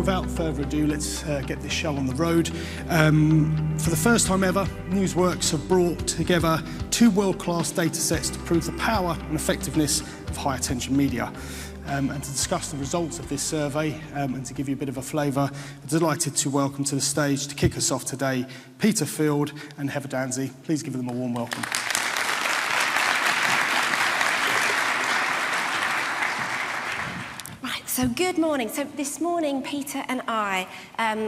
without further ado, let's get this show on the road. For the first time ever, Newsworks have brought together two world-class data sets to prove the power and effectiveness of high-attention media. And to discuss the results of this survey and to give you a bit of a flavour, I'm delighted to welcome to the stage to kick us off today, Peter Field and Heather Dansie. Please give them a warm welcome. So good morning. So this morning, Peter and I,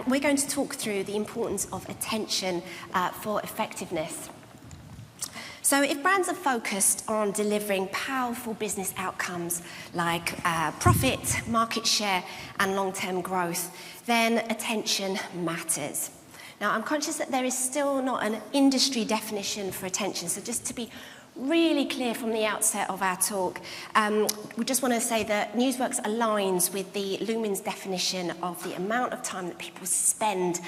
we're going to talk through the importance of attention for effectiveness. So if brands are focused on delivering powerful business outcomes like profit, market share, and long-term growth, then attention matters. Now, I'm conscious that there is still not an industry definition for attention, so just to be really clear from the outset of our talk, we just want to say that Newsworks aligns with the Lumen's definition of the amount of time that people spend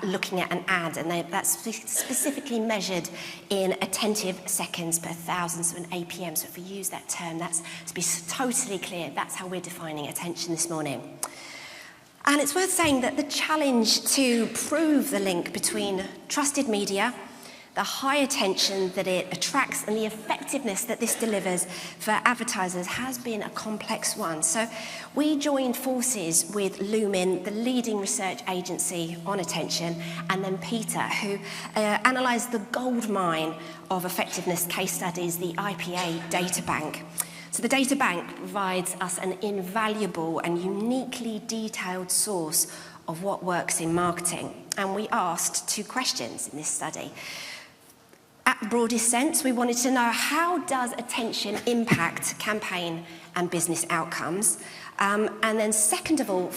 looking at an ad, and that's specifically measured in attentive seconds per thousand, so an APM. So if we use that term, that's to be totally clear, that's how we're defining attention this morning. And it's worth saying that the challenge to prove the link between trusted media, the high attention that it attracts, and the effectiveness that this delivers for advertisers has been a complex one. So we joined forces with Lumen, the leading research agency on attention, and then Peter, who analysed the goldmine of effectiveness case studies, the IPA data bank. So the data bank provides us an invaluable and uniquely detailed source of what works in marketing. And we asked two questions in this study. At the broadest sense, we wanted to know, how does attention impact campaign and business outcomes? And then second of all,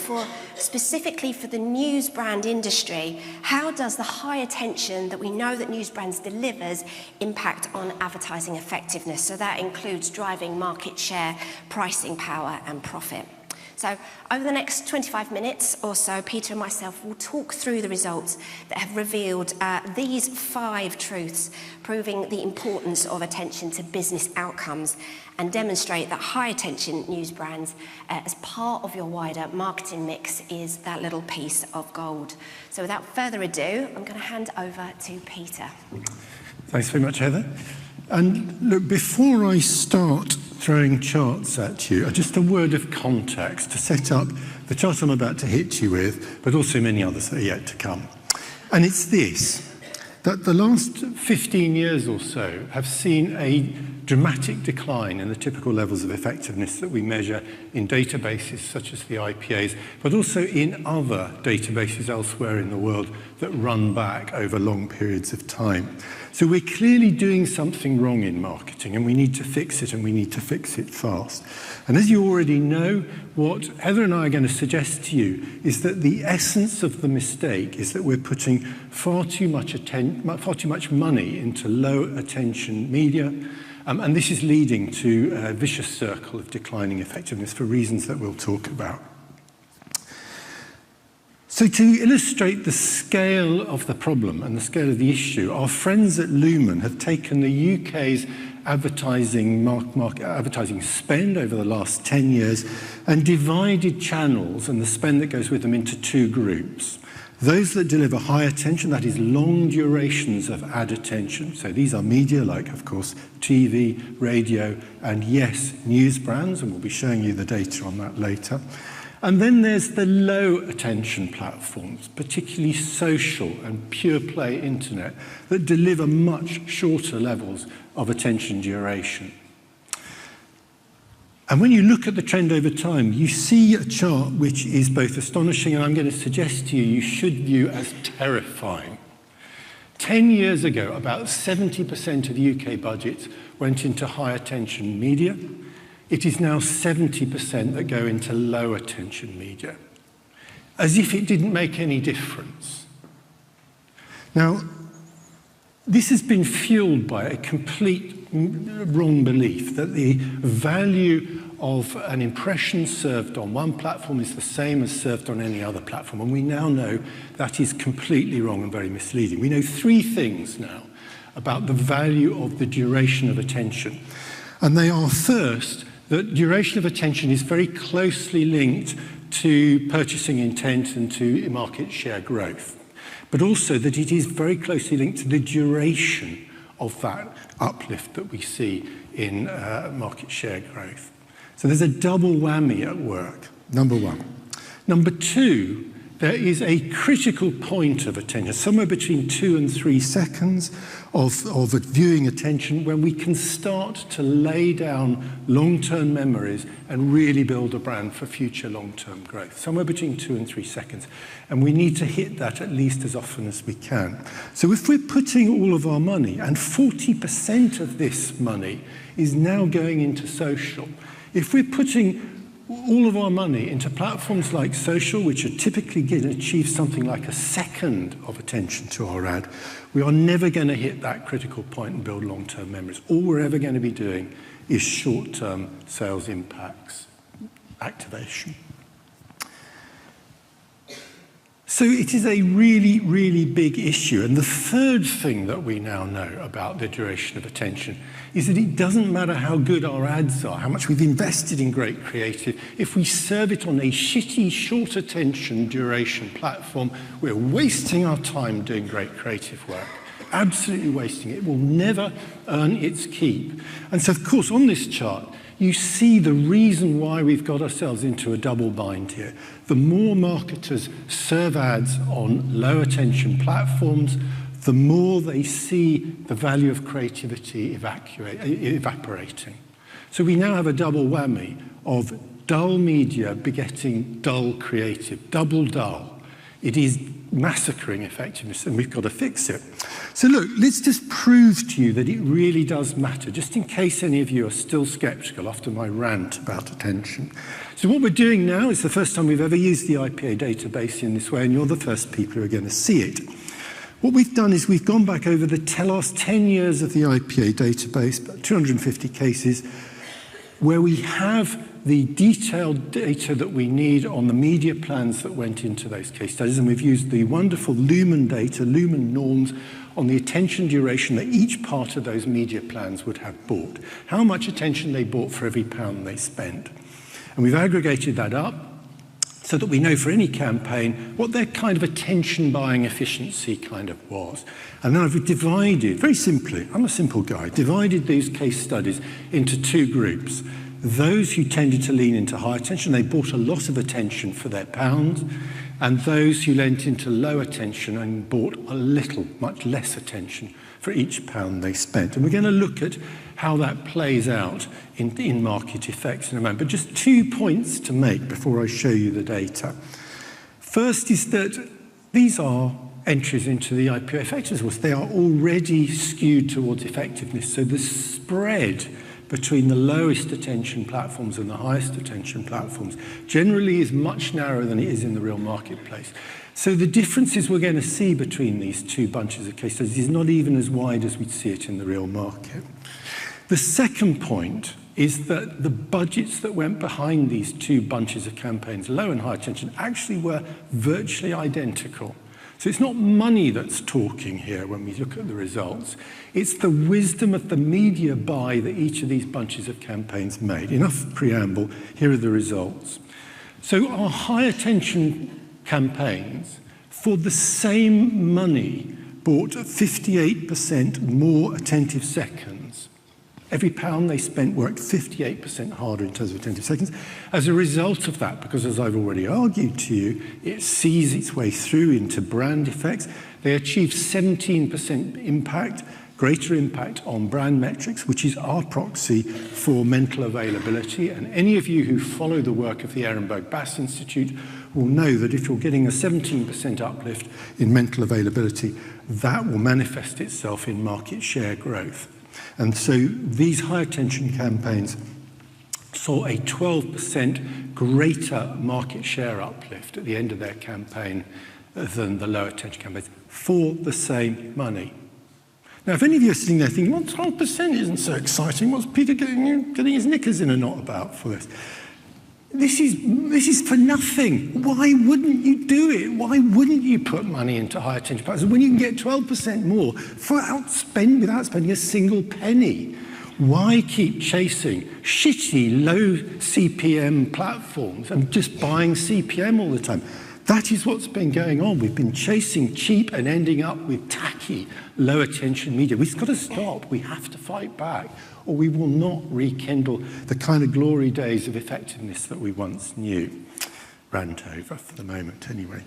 specifically for the news brand industry, how does the high attention that we know that news brands delivers impact on advertising effectiveness? So that includes driving market share, pricing power, and profit. So over the next 25 minutes or so, Peter and myself will talk through the results that have revealed these 5 truths, proving the importance of attention to business outcomes, and demonstrate that high attention news brands, as part of your wider marketing mix, is that little piece of gold. So without further ado, I'm going to hand over to Peter. Thanks very much, Heather. And look, before I start throwing charts at you, just a word of context to set up the chart I'm about to hit you with, but also many others that are yet to come. And it's this, that the last 15 years or so have seen a dramatic decline in the typical levels of effectiveness that we measure in databases such as the IPAs, but also in other databases elsewhere in the world that run back over long periods of time. So we're clearly doing something wrong in marketing, and we need to fix it, and we need to fix it fast. And as you already know, what Heather and I are going to suggest to you is that the essence of the mistake is that we're putting far too much money into low attention media, and this is leading to a vicious circle of declining effectiveness for reasons that we'll talk about. So to illustrate the scale of the problem and the scale of the issue, our friends at Lumen have taken the UK's advertising spend over the last 10 years and divided channels and the spend that goes with them into 2 groups. Those that deliver high attention, that is long durations of ad attention. So these are media like, of course, TV, radio, and yes, news brands, and we'll be showing you the data on that later. And then there's the low attention platforms, particularly social and pure play internet, that deliver much shorter levels of attention duration. And when you look at the trend over time, you see a chart which is both astonishing and I'm going to suggest to you you should view as terrifying. 10 years ago, about 70% of UK budgets went into high attention media. It is now 70% that go into low attention media, as if it didn't make any difference. Now, this has been fueled by a complete wrong belief that the value of an impression served on one platform is the same as served on any other platform, and we now know that is completely wrong and very misleading. We know 3 things now about the value of the duration of attention, and they are, first, that duration of attention is very closely linked to purchasing intent and to market share growth, but also that it is very closely linked to the duration of that uplift that we see in market share growth. So there's a double whammy at work, number one. Number two, there is a critical point of attention, somewhere between 2 and 3 seconds of viewing attention, when we can start to lay down long-term memories and really build a brand for future long-term growth, somewhere between 2 and 3 seconds. And we need to hit that at least as often as we can. So if we're putting all of our money, and 40% of this money is now going into social, if we're putting all of our money into platforms like social, which are typically going to achieve something like a second of attention to our ad, we are never going to hit that critical point and build long-term memories. All we're ever going to be doing is short-term sales impacts activation. So it is a really, really big issue. And the third thing that we now know about the duration of attention is that it doesn't matter how good our ads are, how much we've invested in great creative. If we serve it on a shitty, short attention duration platform, we're wasting our time doing great creative work. Absolutely wasting it. It will never earn its keep. And so, of course, on this chart, you see the reason why we've got ourselves into a double bind here. The more marketers serve ads on low attention platforms, the more they see the value of creativity evaporating. So we now have a double whammy of dull media begetting dull creative, double dull. It is massacring effectiveness, and we've got to fix it. So look, let's just prove to you that it really does matter, just in case any of you are still skeptical after my rant about attention. So what we're doing now is the first time we've ever used the IPA database in this way, and you're the first people who are going to see it. What we've done is we've gone back over the last 10 years of the IPA database, about 250 cases, where we have the detailed data that we need on the media plans that went into those case studies, and we've used the wonderful Lumen data, Lumen norms, on the attention duration that each part of those media plans would have bought, how much attention they bought for every pound they spent. And we've aggregated that up so that we know for any campaign what their kind of attention buying efficiency kind of was. And then I've divided, very simply, I'm a simple guy, divided these case studies into two groups. Those who tended to lean into high attention, they bought a lot of attention for their pound, and those who lent into low attention and bought a little, much less attention for each pound they spent. And we're going to look at how that plays out in market effects in a moment. But just 2 points to make before I show you the data. First is that these are entries into the IPO effectiveness awards. They are already skewed towards effectiveness. So the spread between the lowest attention platforms and the highest attention platforms generally is much narrower than it is in the real marketplace. So the differences we're going to see between these two bunches of case studies is not even as wide as we'd see it in the real market. The second point is that the budgets that went behind these two bunches of campaigns, low and high attention, actually were virtually identical. So it's not money that's talking here when we look at the results. It's the wisdom of the media buy that each of these bunches of campaigns made. Enough preamble, here are the results. So our high attention campaigns, for the same money, bought 58% more attentive seconds. Every pound they spent worked 58% harder in terms of attentive seconds. As a result of that, because as I've already argued to you, it sees its way through into brand effects. They achieved 17% impact, greater impact on brand metrics, which is our proxy for mental availability. And any of you who follow the work of the Ehrenberg Bass Institute will know that if you're getting a 17% uplift in mental availability, that will manifest itself in market share growth. And so these high attention campaigns saw a 12% greater market share uplift at the end of their campaign than the low attention campaigns for the same money. Now, if any of you are sitting there thinking, well, 12% isn't so exciting, what's Peter getting his knickers in a knot about for this? This is for nothing. Why wouldn't you do it? Why wouldn't you put money into high attention platforms when you can get 12% more without spending a single penny? Why keep chasing shitty, low CPM platforms and just buying CPM all the time? That is what's been going on. We've been chasing cheap and ending up with tacky, low attention media. We've got to stop. We have to fight back, or we will not rekindle the kind of glory days of effectiveness that we once knew. Rant over for the moment, anyway.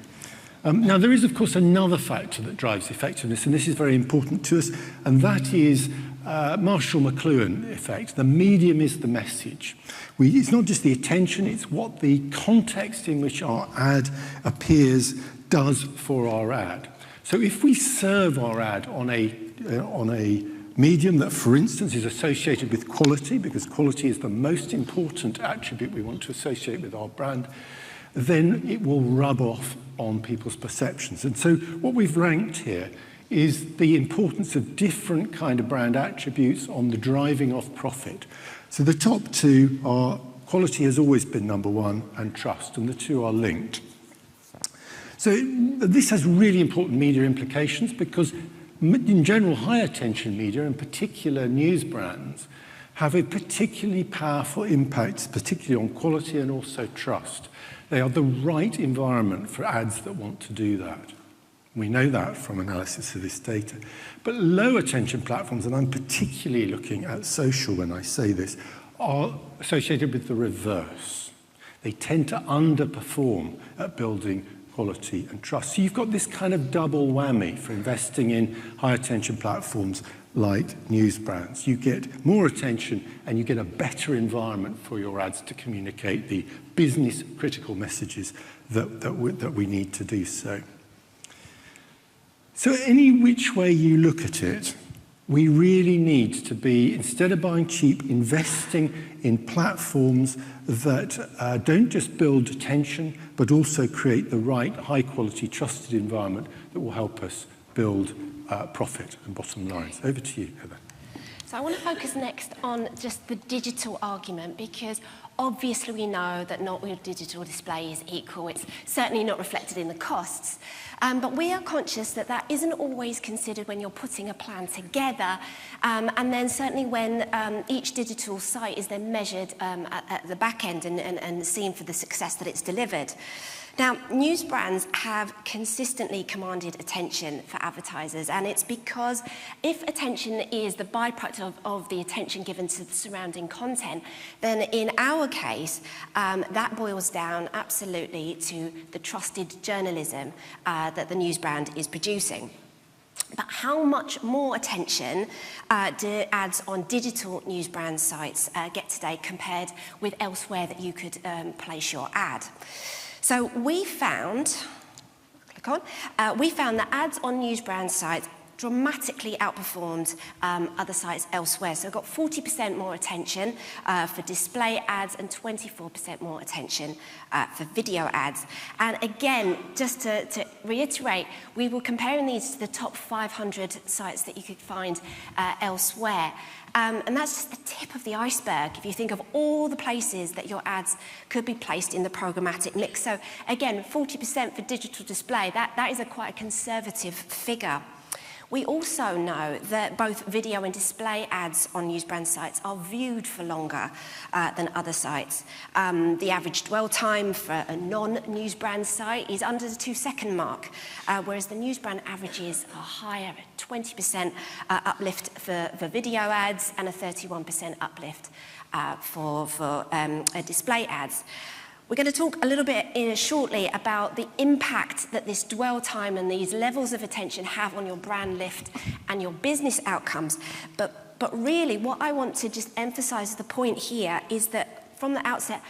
Now, there is, of course, another factor that drives effectiveness, and this is very important to us, and that is Marshall-McLuhan effect. The medium is the message. It's not just the attention, it's what the context in which our ad appears does for our ad. So if we serve our ad on a medium that, for instance, is associated with quality, because quality is the most important attribute we want to associate with our brand, then it will rub off on people's perceptions. And so what we've ranked here is the importance of different kind of brand attributes on the driving of profit. So the top two are quality has always been number one, and trust, and the two are linked. So this has really important media implications because in general, high attention media, in particular news brands, have a particularly powerful impact, particularly on quality and also trust. They are the right environment for ads that want to do that. We know that from analysis of this data. But low attention platforms, and I'm particularly looking at social when I say this, are associated with the reverse. They tend to underperform at building quality and trust. So you've got this kind of double whammy for investing in high attention platforms like news brands. You get more attention and you get a better environment for your ads to communicate the business critical messages that we need to do so. So any which way you look at it, we really need to be, instead of buying cheap, investing in platforms that don't just build attention, but also create the right high-quality, trusted environment that will help us build profit and bottom lines. Over to you, Heather. So I want to focus next on just the digital argument, because obviously we know that not all digital display is equal. It's certainly not reflected in the costs. But we are conscious that that isn't always considered when you're putting a plan together. And then certainly when each digital site is then measured at the back end and seen for the success that it's delivered. Now, news brands have consistently commanded attention for advertisers, and it's because if attention is the byproduct of the attention given to the surrounding content, then in our case, that boils down absolutely to the trusted journalism that the news brand is producing. But how much more attention do ads on digital news brand sites get today compared with elsewhere that you could place your ad? So we found that ads on news brand sites dramatically outperformed other sites elsewhere. So it got 40% more attention for display ads and 24% more attention for video ads. And again, just to reiterate, we were comparing these to the top 500 sites that you could find elsewhere. And that's just the tip of the iceberg if you think of all the places that your ads could be placed in the programmatic mix. So again, 40% for digital display, that is quite a conservative figure. We also know that both video and display ads on news brand sites are viewed for longer than other sites. The average dwell time for a non-news brand site is under the 2-second mark, whereas the news brand averages are higher, 20% uplift for video ads and a 31% uplift for display ads. We're going to talk a little bit shortly about the impact that this dwell time and these levels of attention have on your brand lift and your business outcomes. But really, what I want to just emphasize the point here is that from the outset,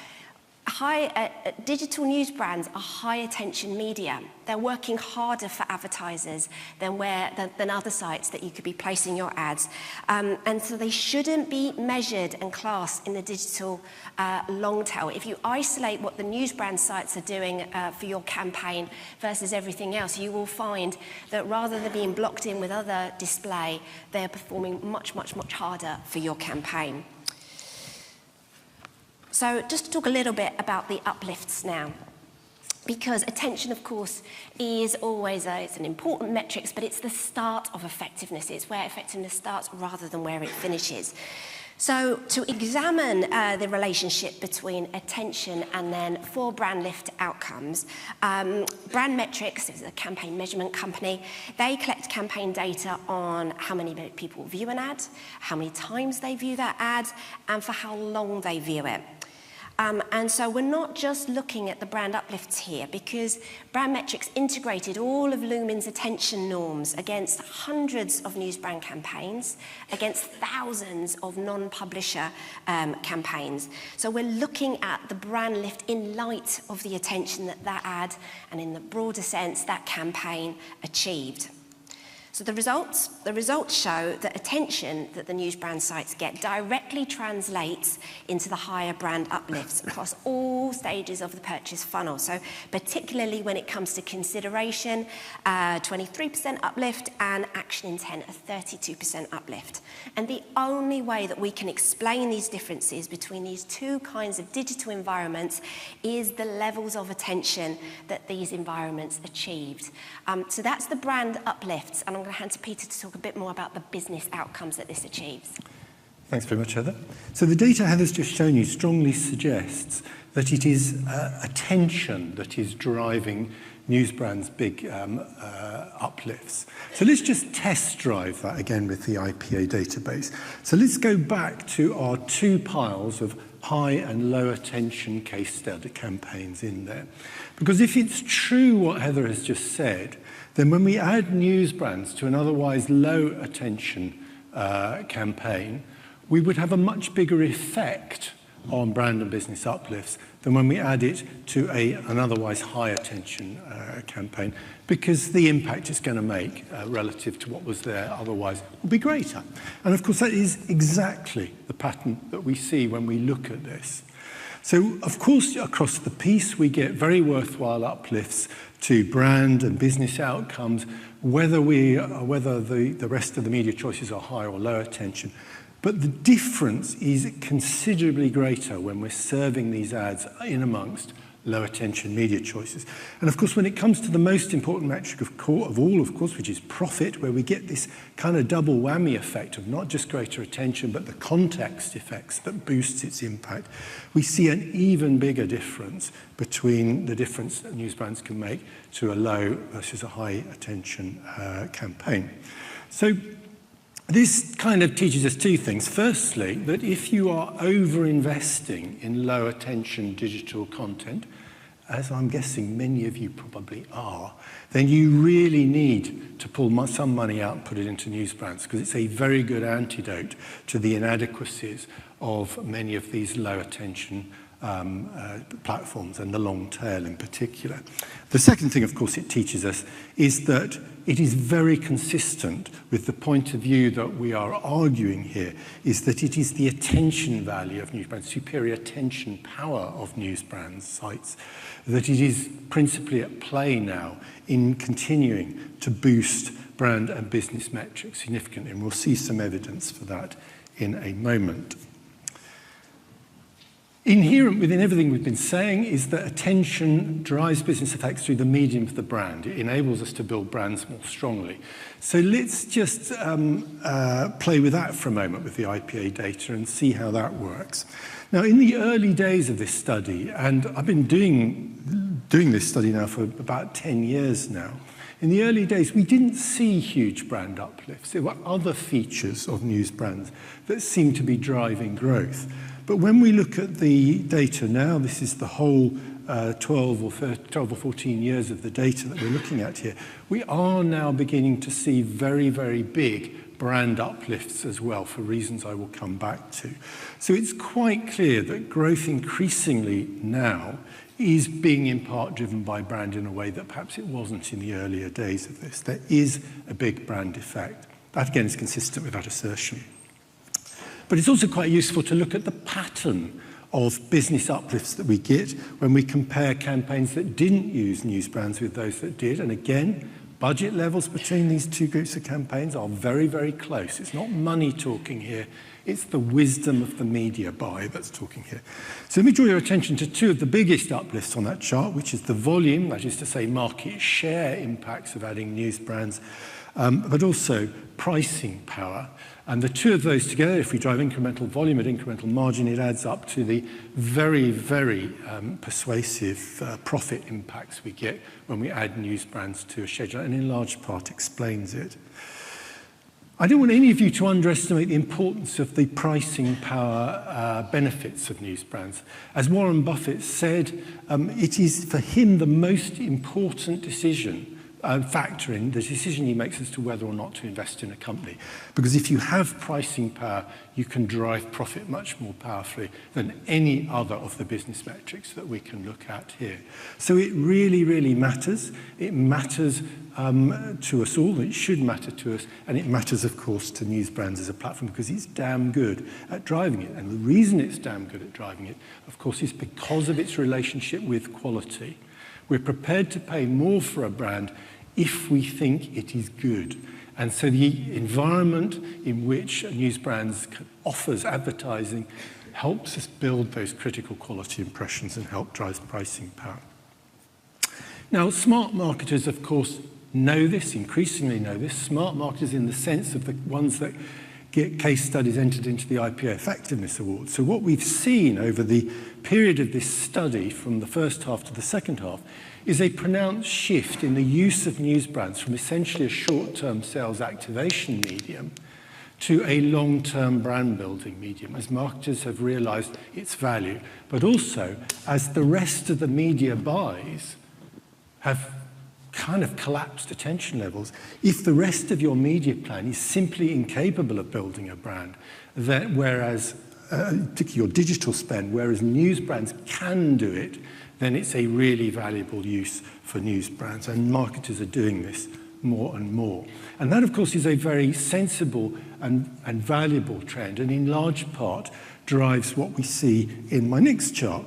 digital news brands are high attention media. They're working harder for advertisers than other sites that you could be placing your ads. And so they shouldn't be measured and classed in the digital long tail. If you isolate what the news brand sites are doing for your campaign versus everything else, you will find that rather than being blocked in with other display, they're performing much, much, much harder for your campaign. So just to talk a little bit about the uplifts now, because attention, of course, is always it's an important metric, but it's the start of effectiveness. It's where effectiveness starts rather than where it finishes. So to examine the relationship between attention and then 4 brand lift outcomes, Brand Metrics is a campaign measurement company. They collect campaign data on how many people view an ad, how many times they view that ad, and for how long they view it. And so we're not just looking at the brand uplifts here, because Brand Metrics integrated all of Lumen's attention norms against hundreds of news brand campaigns, against thousands of non-publisher campaigns. So we're looking at the brand lift in light of the attention that ad, and in the broader sense, that campaign achieved. So the results show that attention that the news brand sites get directly translates into the higher brand uplifts across all stages of the purchase funnel. So particularly when it comes to consideration, 23% uplift, and action intent, a 32% uplift. And the only way that we can explain these differences between these two kinds of digital environments is the levels of attention that these environments achieved. So that's the brand uplifts, and I'm going to hand to Peter to talk a bit more about the business outcomes that this achieves. Thanks very much, Heather. So the data Heather's just shown you strongly suggests that it is attention that is driving news brands' big uplifts. So let's just test drive that again with the IPA database. So let's go back to our 2 piles of high and low attention case study campaigns in there. Because if it's true what Heather has just said, then when we add news brands to an otherwise low attention campaign, we would have a much bigger effect on brand and business uplifts than when we add it to an otherwise high attention campaign, because the impact it's going to make relative to what was there otherwise will be greater. And of course, that is exactly the pattern that we see when we look at this. So, of course, across the piece, we get very worthwhile uplifts to brand and business outcomes, whether the rest of the media choices are high or low attention. But the difference is considerably greater when we're serving these ads in amongst low attention media choices. And of course, when it comes to the most important metric of all, of course, which is profit, where we get this kind of double whammy effect of not just greater attention, but the context effects that boosts its impact, we see an even bigger difference between the difference that news brands can make to a low versus a high attention campaign. So this kind of teaches us 2 things. Firstly, that if you are over-investing in low attention digital content, as I'm guessing many of you probably are, then you really need to pull some money out and put it into news brands, because it's a very good antidote to the inadequacies of many of these low attention platforms, and the long tail in particular. The second thing, of course, it teaches us is that it is very consistent with the point of view that we are arguing here, is that it is the attention value of news brands, superior attention power of news brands sites, that it is principally at play now in continuing to boost brand and business metrics significantly. And we'll see some evidence for that in a moment. Inherent within everything we've been saying is that attention drives business effects through the medium of the brand. It enables us to build brands more strongly. So let's just play with that for a moment with the IPA data and see how that works. Now, in the early days of this study, and I've been doing this study now for about 10 years now, in the early days, we didn't see huge brand uplifts. There were other features of news brands that seemed to be driving growth. But when we look at the data now, this is the whole 12 or 14 years of the data that we're looking at here, we are now beginning to see very, very big brand uplifts as well, for reasons I will come back to. So it's quite clear that growth increasingly now is being in part driven by brand in a way that perhaps it wasn't in the earlier days of this. There is a big brand effect. That, again, is consistent with that assertion. But it's also quite useful to look at the pattern of business uplifts that we get when we compare campaigns that didn't use news brands with those that did. And again, budget levels between these 2 groups of campaigns are very, very close. It's not money talking here. It's the wisdom of the media buy that's talking here. So let me draw your attention to 2 of the biggest uplifts on that chart, which is the volume, that is to say market share impacts of adding news brands, but also pricing power. And the two of those together, if we drive incremental volume at incremental margin, it adds up to the very, very persuasive profit impacts we get when we add news brands to a schedule, and in large part explains it. I don't want any of you to underestimate the importance of the pricing power benefits of news brands. As Warren Buffett said, it is for him the most important decision factor in the decision he makes as to whether or not to invest in a company. Because if you have pricing power, you can drive profit much more powerfully than any other of the business metrics that we can look at here. So it really, really matters. It matters to us all. It should matter to us. And it matters, of course, to news brands as a platform because it's damn good at driving it. And the reason it's damn good at driving it, of course, is because of its relationship with quality. We're prepared to pay more for a brand if we think it is good. And so the environment in which news brands offers advertising helps us build those critical quality impressions and help drive pricing power. Now, smart marketers, of course, know this, increasingly know this. Smart marketers in the sense of the ones that get case studies entered into the IPO Effectiveness Award. So what we've seen over the period of this study from the first half to the second half is a pronounced shift in the use of news brands from essentially a short-term sales activation medium to a long-term brand building medium, as marketers have realized its value, but also as the rest of the media buys have kind of collapsed attention levels. If the rest of your media plan is simply incapable of building a brand, whereas particularly your digital spend, whereas news brands can do it, then it's a really valuable use for news brands. And marketers are doing this more and more. And that, of course, is a very sensible and valuable trend, and in large part drives what we see in my next chart,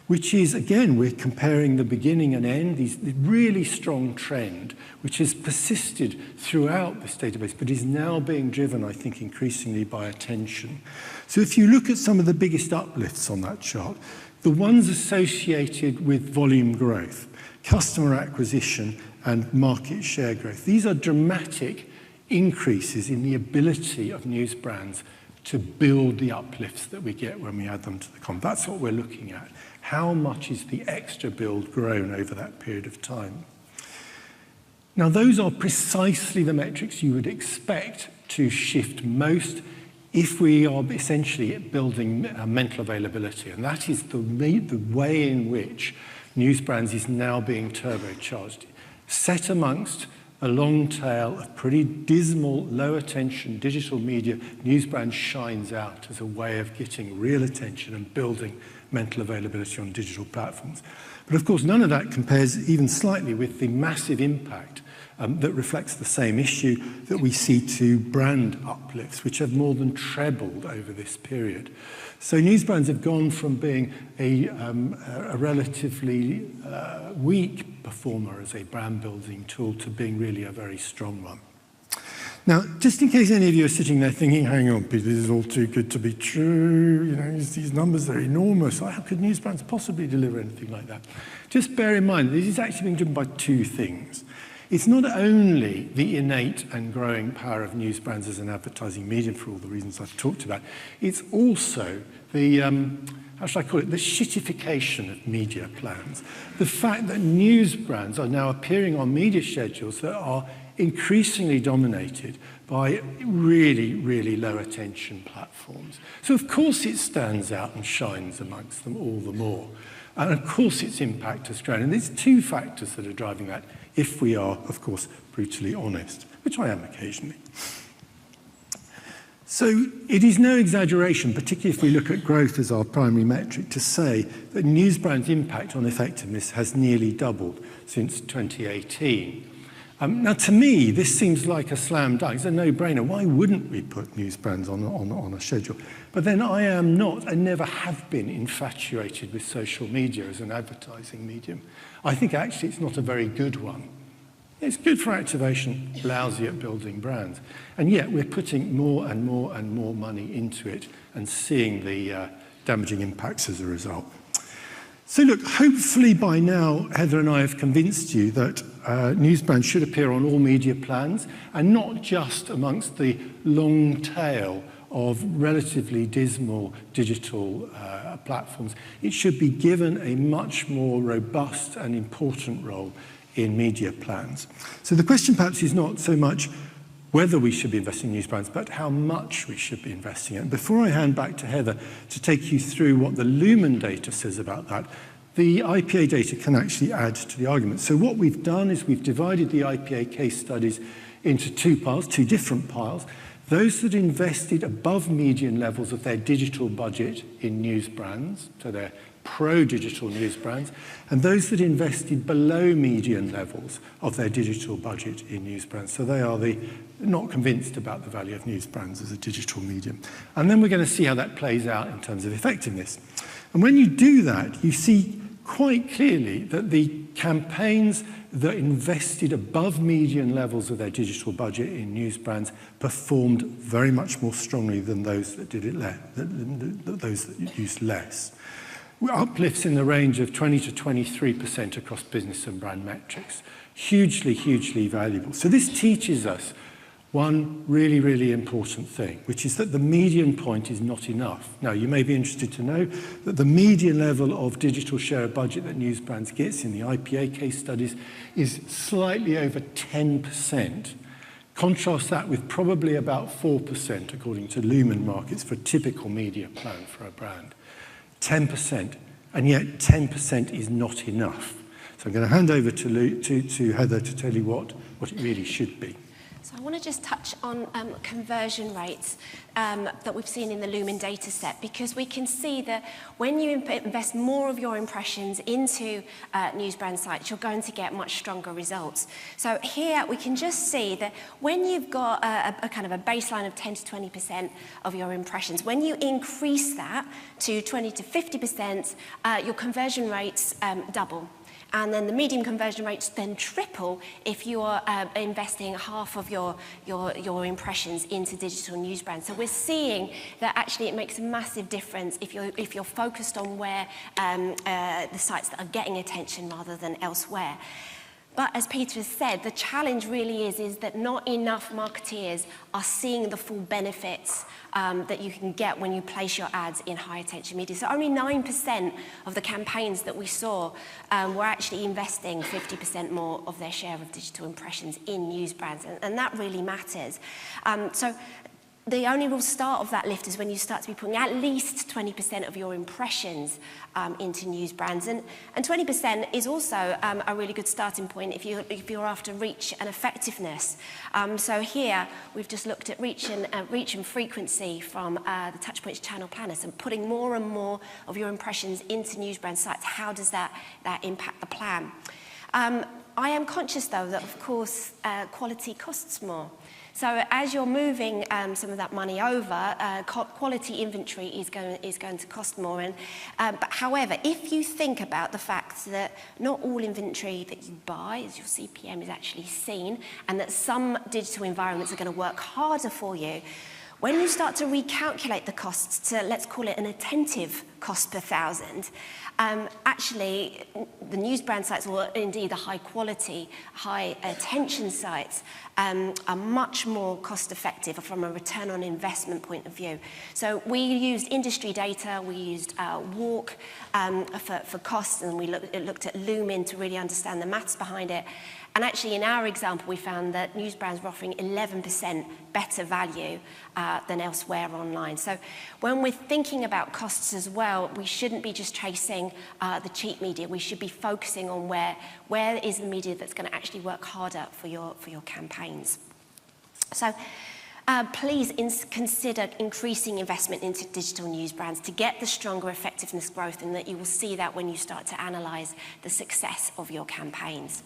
which is, again, we're comparing the beginning and end, this really strong trend, which has persisted throughout this database, but is now being driven, I think, increasingly by attention. So if you look at some of the biggest uplifts on that chart, the ones associated with volume growth, customer acquisition, and market share growth, these are dramatic increases in the ability of news brands to build the uplifts that we get when we add them to the column. That's what we're looking at. How much is the extra build grown over that period of time? Now, those are precisely the metrics you would expect to shift most if we are essentially building mental availability. And that is the way in which news brands is now being turbocharged. Set amongst a long tail of pretty dismal, low attention digital media, news brand shines out as a way of getting real attention and building mental availability on digital platforms. But of course, none of that compares even slightly with the massive impact that reflects the same issue that we see to brand uplifts, which have more than trebled over this period. So news brands have gone from being a relatively weak performer as a brand building tool to being really a very strong one. Now, just in case any of you are sitting there thinking, hang on, Peter, this is all too good to be true, you know, these numbers are enormous, how could news brands possibly deliver anything like that? Just bear in mind, this is actually being driven by two things. It's not only the innate and growing power of news brands as an advertising medium for all the reasons I've talked about, it's also the, how should I call it, the shittification of media plans. The fact that news brands are now appearing on media schedules that are increasingly dominated by really, really low attention platforms. So of course it stands out and shines amongst them all the more. And of course its impact has grown. And there's two factors that are driving that, if we are, of course, brutally honest, which I am occasionally. So it is no exaggeration, particularly if we look at growth as our primary metric, to say that news brands' impact on effectiveness has nearly doubled since 2018. Now, to me, this seems like a slam dunk. It's a no-brainer. Why wouldn't we put news brands on a schedule? But then I am not, and never have been, infatuated with social media as an advertising medium. I think actually it's not a very good one. It's good for activation, lousy at building brands. And yet we're putting more and more and more money into it and seeing the damaging impacts as a result. So look, hopefully by now, Heather and I have convinced you that news brands should appear on all media plans and not just amongst the long tail of relatively dismal digital platforms. It should be given a much more robust and important role in media plans. So the question perhaps is not so much whether we should be investing in news brands, but how much we should be investing in. Before I hand back to Heather to take you through what the Lumen data says about that, the IPA data can actually add to the argument. So what we've done is we've divided the IPA case studies into two piles, two different piles. Those that invested above median levels of their digital budget in news brands, so they're pro-digital news brands, and those that invested below median levels of their digital budget in news brands. So they are the not convinced about the value of news brands as a digital medium. And then we're going to see how that plays out in terms of effectiveness. And when you do that, you see quite clearly that the campaigns that invested above median levels of their digital budget in news brands performed very much more strongly than those that did it those that used less. Uplifts in the range of 20 to 23% across business and brand metrics. Hugely, hugely valuable. So this teaches us one really, really important thing, which is that the median point is not enough. Now, you may be interested to know that the median level of digital share of budget that news brands gets in the IPA case studies is slightly over 10%. Contrast that with probably about 4%, according to Lumen markets, for a typical media plan for a brand. 10%, and yet 10% is not enough. So I'm going to hand over to Heather to tell you what it really should be. So I want to just touch on conversion rates that we've seen in the Lumen data set, because we can see that when you invest more of your impressions into news brand sites, you're going to get much stronger results. So here we can just see that when you've got a kind of a baseline of 10 to 20% of your impressions, when you increase that to 20 to 50%, your conversion rates double. And then the median conversion rates then triple if you are investing half of your impressions into digital news brands. So we're seeing that actually it makes a massive difference if you're focused on where the sites that are getting attention rather than elsewhere. But as Peter has said, the challenge really is that not enough marketeers are seeing the full benefits that you can get when you place your ads in high attention media. So only 9% of the campaigns that we saw were actually investing 50% more of their share of digital impressions in news brands, and that really matters. So the only real start of that lift is when you start to be putting at least 20% of your impressions into news brands. And 20% is also a really good starting point if you're after reach and effectiveness. So here we've just looked at reach and frequency from the Touchpoints channel planner. So putting more and more of your impressions into news brand sites, how does that impact the plan? I am conscious, though, that, of course, quality costs more. So as you're moving some of that money over, quality inventory is going to cost more. But however, if you think about the fact that not all inventory that you buy as your CPM is actually seen, and that some digital environments are going to work harder for you, when you start to recalculate the costs to, let's call it an attentive cost per thousand, actually the news brand sites, or indeed the high quality, high attention sites, are much more cost effective from a return on investment point of view. So we used industry data, we used Walk for costs, and we looked at Lumen to really understand the maths behind it. And actually, in our example, we found that news brands were offering 11% better value than elsewhere online. So when we're thinking about costs as well, we shouldn't be just chasing the cheap media. We should be focusing on where is the media that's going to actually work harder for your campaigns. So please consider increasing investment into digital news brands to get the stronger effectiveness growth, and that you will see that when you start to analyse the success of your campaigns.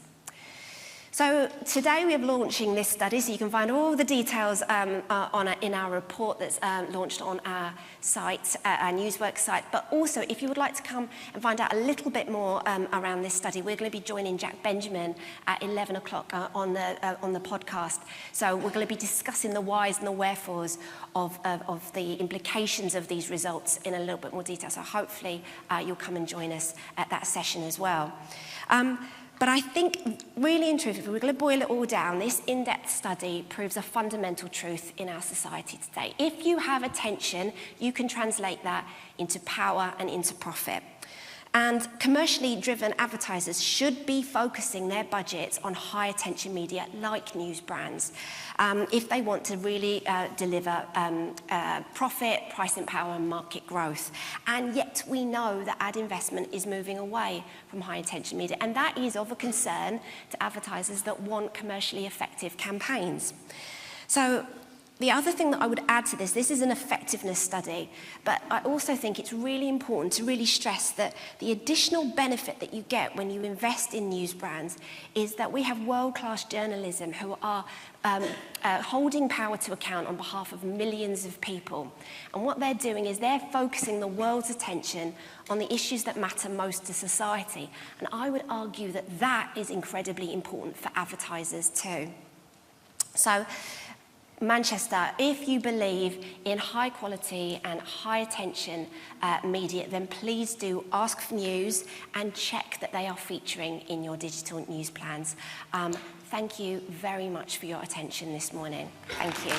So today we are launching this study, so you can find all the details in our report that's launched on our site, our Newsworks site. But also, if you would like to come and find out a little bit more around this study, we're going to be joining Jack Benjamin at 11 o'clock on the podcast. So we're going to be discussing the whys and the wherefores of the implications of these results in a little bit more detail. So hopefully you'll come and join us at that session as well. But I think, really in truth, if we're going to boil it all down, this in-depth study proves a fundamental truth in our society today. If you have attention, you can translate that into power and into profit. And commercially driven advertisers should be focusing their budgets on high attention media like news brands if they want to really deliver profit, pricing power and market growth. And yet we know that ad investment is moving away from high attention media, and that is of a concern to advertisers that want commercially effective campaigns. So the other thing that I would add to this is an effectiveness study, but I also think it's really important to really stress that the additional benefit that you get when you invest in news brands is that we have world-class journalism who are holding power to account on behalf of millions of people. And what they're doing is they're focusing the world's attention on the issues that matter most to society. And I would argue that that is incredibly important for advertisers too. So, Manchester, if you believe in high quality and high attention media, then please do ask for news and check that they are featuring in your digital news plans. Thank you very much for your attention this morning. Thank you.